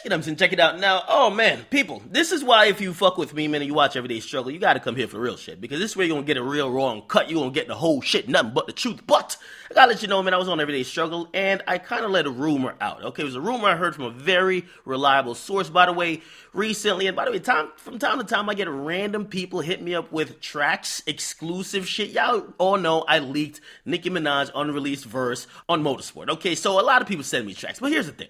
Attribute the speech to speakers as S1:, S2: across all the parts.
S1: Check it out now. Oh man, people, this is why if you fuck with me, man, and you watch Everyday Struggle, you gotta come here for the real shit. Because this is where you're gonna get a real raw and cut. You're gonna get the whole shit, nothing but the truth. But I gotta let you know, man, I was on Everyday Struggle and I kind of let a rumor out. Okay, it was a rumor I heard from a very reliable source, by the way, recently. And by the way, from time to time, I get random people hit me up with tracks, exclusive shit. Y'all all know I leaked Nicki Minaj unreleased verse on Motorsport. Okay, so a lot of people send me tracks. But here's the thing.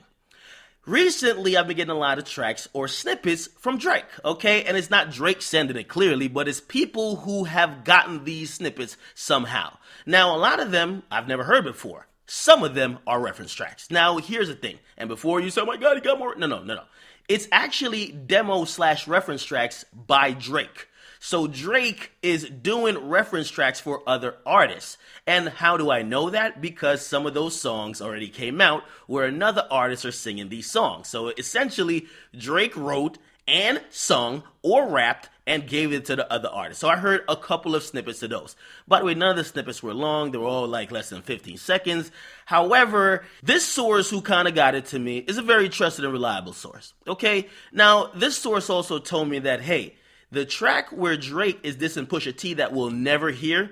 S1: Recently, I've been getting a lot of tracks or snippets from Drake, okay? And it's not Drake sending it clearly, but it's people who have gotten these snippets somehow. Now, a lot of them I've never heard before. Some of them are reference tracks. Now, here's the thing. And before you say, oh my God, he got more. No. It's actually demo/reference tracks by Drake. So Drake is doing reference tracks for other artists. And how do I know that? Because some of those songs already came out where another artist are singing these songs. So essentially, Drake wrote and sung or rapped and gave it to the other artist. So I heard a couple of snippets of those. By the way, none of the snippets were long. They were all like less than 15 seconds. However, this source who kind of got it to me is a very trusted and reliable source. Okay? Now, this source also told me that, hey, the track where Drake is dissing Pusha T that we'll never hear,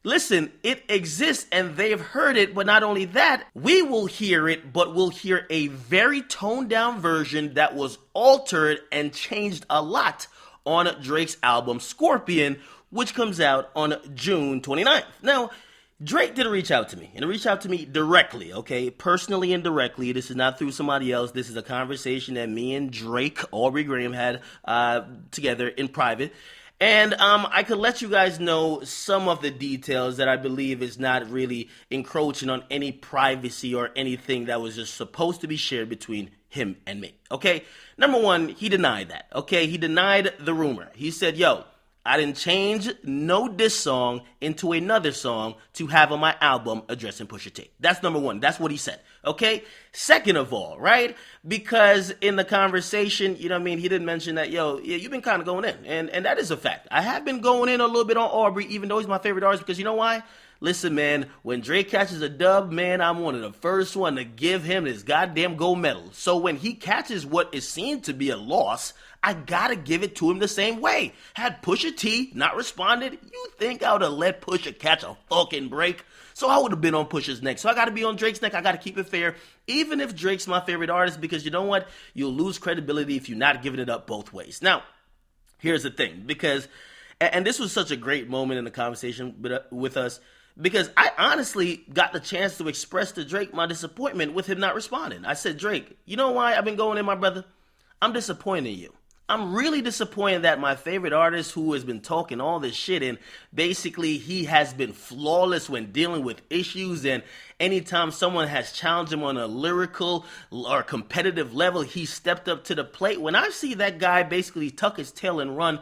S1: listen, it exists and they've heard it, but not only that, we will hear it, but we'll hear a very toned down version that was altered and changed a lot on Drake's album Scorpion, which comes out on June 29th. Now, Drake didn't reach out to me, and he reached out to me directly, okay? Personally and directly. This is not through somebody else. This is a conversation that me and Drake, Aubrey Graham, had together in private. And I could let you guys know some of the details that I believe is not really encroaching on any privacy or anything that was just supposed to be shared between him and me, okay? Number one, he denied that, okay? He denied the rumor. He said, yo, I didn't change no diss song into another song to have on my album addressing Pusha T. That's number one. That's what he said. Okay? Second of all, right? Because in the conversation, you know what I mean, he didn't mention that, yo, you've been kind of going in. And that is a fact. I have been going in a little bit on Aubrey, even though he's my favorite artist, because you know why? Listen, man, when Drake catches a dub, man, I'm one of the first one to give him his goddamn gold medal. So when he catches what is seen to be a loss, I gotta give it to him the same way. Had Pusha T not responded, you think I would have let Pusha catch a fucking break? So I would have been on Pusha's neck. So I gotta be on Drake's neck. I gotta keep it fair, even if Drake's my favorite artist, because you know what? You'll lose credibility if you're not giving it up both ways. Now, here's the thing, because, and this was such a great moment in the conversation with us, because I honestly got the chance to express to Drake my disappointment with him not responding. I said, Drake, you know why I've been going in, my brother? I'm disappointed in you. I'm really disappointed that my favorite artist who has been talking all this shit and basically he has been flawless when dealing with issues, and anytime someone has challenged him on a lyrical or competitive level, he stepped up to the plate. When I see that guy basically tuck his tail and run,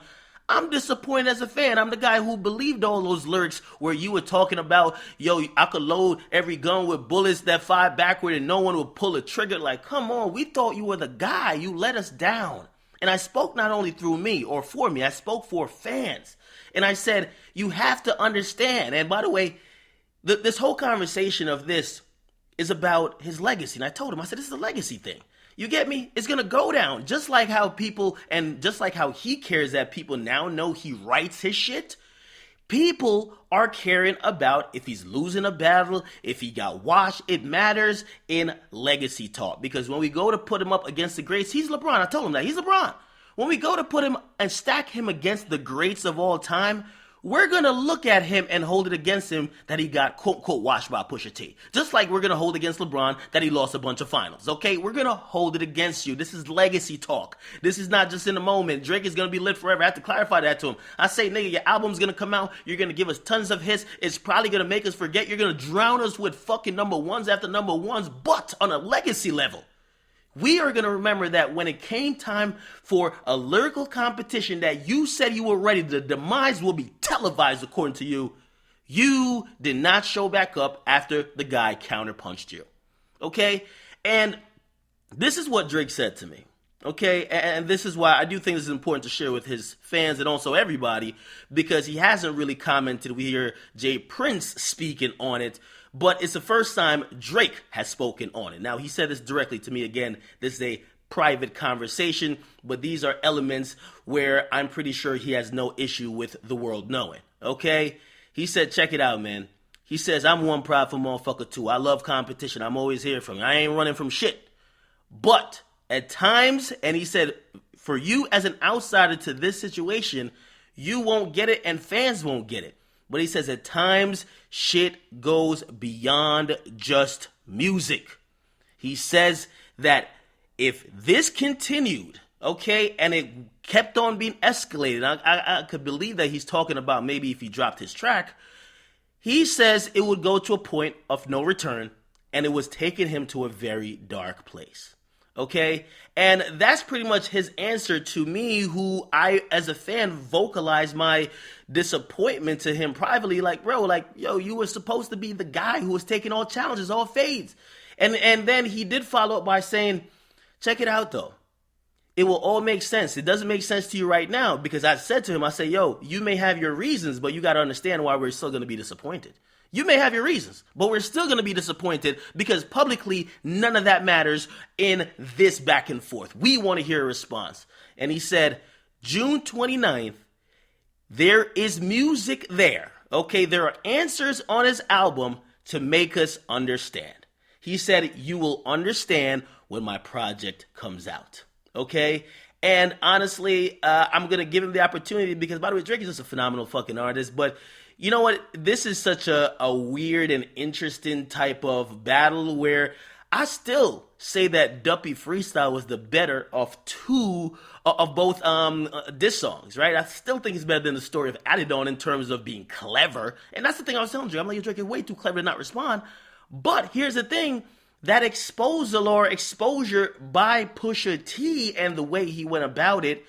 S1: I'm disappointed as a fan. I'm the guy who believed all those lyrics where you were talking about, yo, I could load every gun with bullets that fire backward and no one would pull a trigger. Like, come on, we thought you were the guy. You let us down. And I spoke not only through me or for me, I spoke for fans. And I said, you have to understand. And by the way, this whole conversation of this is about his legacy. And I told him, I said, this is a legacy thing. You get me? It's going to go down. Just like how people, and just like how he cares that people now know he writes his shit, people are caring about if he's losing a battle, if he got washed. It matters in legacy talk. Because when we go to put him up against the greats, he's LeBron. I told him that. He's LeBron. When we go to put him and stack him against the greats of all time, we're going to look at him and hold it against him that he got quote-unquote washed by Pusha T. Just like we're going to hold against LeBron that he lost a bunch of finals, okay? We're going to hold it against you. This is legacy talk. This is not just in the moment. Drake is going to be lit forever. I have to clarify that to him. I say, nigga, your album's going to come out. You're going to give us tons of hits. It's probably going to make us forget. You're going to drown us with fucking number ones after number ones. But on a legacy level, we are going to remember that when it came time for a lyrical competition that you said you were ready, the demise will be televised according to you. You did not show back up after the guy counterpunched you. Okay? And this is what Drake said to me. Okay? And this is why I do think this is important to share with his fans and also everybody, because he hasn't really commented. We hear Jay Prince speaking on it, but it's the first time Drake has spoken on it. Now, he said this directly to me again. This is a private conversation, but these are elements where I'm pretty sure he has no issue with the world knowing, okay? He said, check it out, man. He says, I'm one prideful motherfucker too. I love competition. I'm always here from you. I ain't running from shit. But at times, and he said, for you as an outsider to this situation, you won't get it and fans won't get it. But he says at times, shit goes beyond just music. He says that if this continued, okay, and it kept on being escalated, I could believe that he's talking about maybe if he dropped his track. He says it would go to a point of no return, and it was taking him to a very dark place. Okay? And that's pretty much his answer to me, who I, as a fan, vocalized my disappointment to him privately. Like, bro, like, yo, you were supposed to be the guy who was taking all challenges, all fades. And then he did follow up by saying, check it out, though. It will all make sense. It doesn't make sense to you right now because I said to him, I say, yo, you may have your reasons, but you got to understand why we're still going to be disappointed. You may have your reasons, but we're still going to be disappointed because publicly, none of that matters in this back and forth. We want to hear a response. And he said, June 29th, there is music there. Okay, there are answers on his album to make us understand. He said, you will understand when my project comes out. Okay? And honestly, I'm going to give him the opportunity because, by the way, Drake is just a phenomenal fucking artist. But you know what? This is such a weird and interesting type of battle where I still say that Duppy Freestyle was the better of both diss songs, right? I still think it's better than the story of Adidon in terms of being clever. And that's the thing I was telling Drake. I'm like, Drake is way too clever to not respond. But here's the thing. That exposure by Pusha T and the way he went about it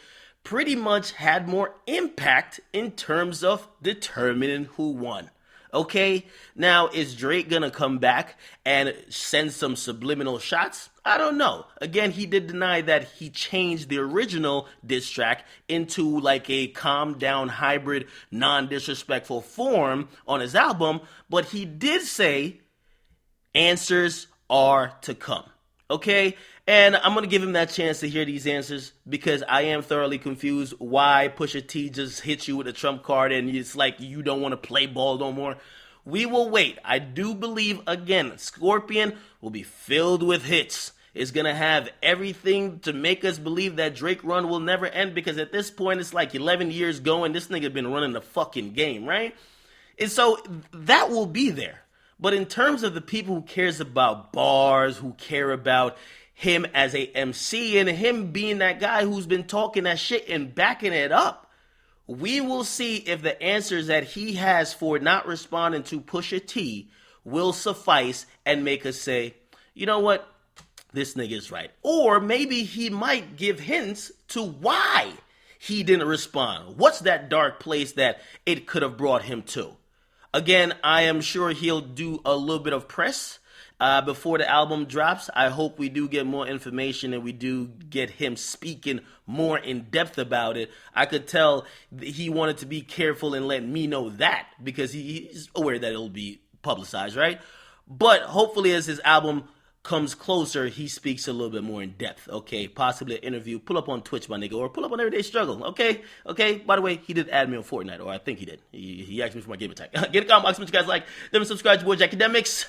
S1: pretty much had more impact in terms of determining who won. Okay? Now, is Drake gonna come back and send some subliminal shots? I don't know. Again, he did deny that he changed the original diss track into like a calm down hybrid non-disrespectful form on his album, but he did say answers are to come. Okay? And I'm going to give him that chance to hear these answers because I am thoroughly confused why Pusha T just hits you with a trump card and it's like you don't want to play ball no more. We will wait. I do believe, again, Scorpion will be filled with hits. It's going to have everything to make us believe that Drake run will never end because at this point it's like 11 years going. This nigga been running the fucking game, right? And so that will be there. But in terms of the people who cares about bars, who care about him as a MC and him being that guy who's been talking that shit and backing it up, we will see if the answers that he has for not responding to Pusha T will suffice and make us say, you know what, this nigga is right. Or maybe he might give hints to why he didn't respond. What's that dark place that it could have brought him to? Again, I am sure he'll do a little bit of press before the album drops. I hope we do get more information and we do get him speaking more in depth about it. I could tell he wanted to be careful and let me know that because he's aware that it'll be publicized, right? But hopefully as his album comes closer, he speaks a little bit more in depth, okay? Possibly an interview. Pull up on Twitch, my nigga, or pull up on Everyday Struggle, okay? Okay, by the way, he did add me on Fortnite, or I think he did. He asked me for my game attack. Get a comment box, what you guys like. Then subscribe to DJ Akademiks.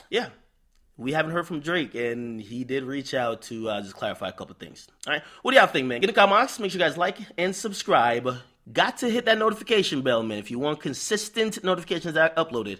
S1: Yeah, we haven't heard from Drake, and he did reach out to just clarify a couple things. All right, what do y'all think, man? Get a comment box, make sure you guys like and subscribe. Got to hit that notification bell, man, if you want consistent notifications that I uploaded.